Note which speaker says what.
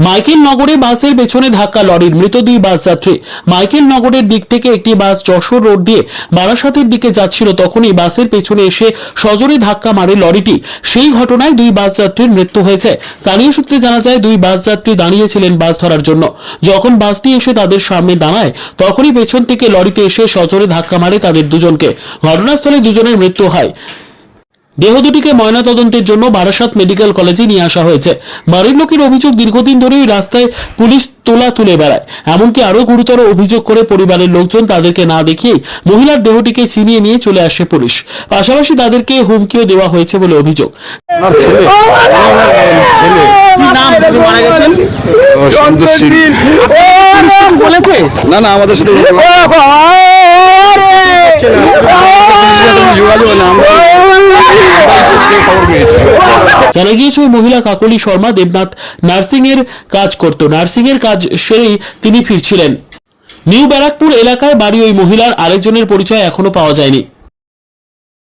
Speaker 1: Michael নগরে বাসের পেছনে ধাক্কা লরির, মৃত দুই বাস যাত্রী। মাইকেল নগরের দিক থেকে একটি বাস যশোর রোড দিয়ে বারাসাতের দিকে যাচ্ছিল, তখনই বাসের পেছনে এসে সজোরে ধাক্কা মারে লরিটি। সেই ঘটনায় দুই বাস যাত্রীর মৃত্যু হয়েছে। স্থানীয় সূত্রে জানা যায়, দুই বাস যাত্রী দাঁড়িয়েছিলেন বাস ধরার জন্য। যখন বাসটি এসে তাদের সামনে দাঁড়ায়, তখনই পেছন থেকে লরিতে এসে সজোরে ধাক্কা মারে তাদের দুজনকে। ঘটনাস্থলে দুজনের মৃত্যু হয়। দেহ দুটিকে ময়নাতদন্তের জন্য বারাসাত মেডিকেল কলেজে নিয়ে আসা হয়েছে। বাড়ির লোকের অভিযোগ, দীর্ঘদিন ধরে ওই রাস্তায় পুলিশ তোলা তুলে বেড়ায়। এমনকি আরো গুরুতর অভিযোগ করে পরিবারের লোকজন তাদেরকে না দেখিয়েই মহিলার দেহটিকে ছিনিয়ে নিয়ে চলে আসে পুলিশ। পাশাপাশি তাদেরকে হুমকিও দেওয়া হয়েছে বলে অভিযোগ।
Speaker 2: না না, আমাদের সাথে
Speaker 1: জানা গিয়েছে, ওই মহিলা কাকলি শর্মা দেবনাথ নার্সিং এর কাজ করত। নার্সিং এর কাজ সেরেই তিনি ফিরছিলেন। নিউ ব্যারাকপুর এলাকায় বাড়ি ওই মহিলার। আরেকজনের পরিচয় এখনো পাওয়া যায়নি।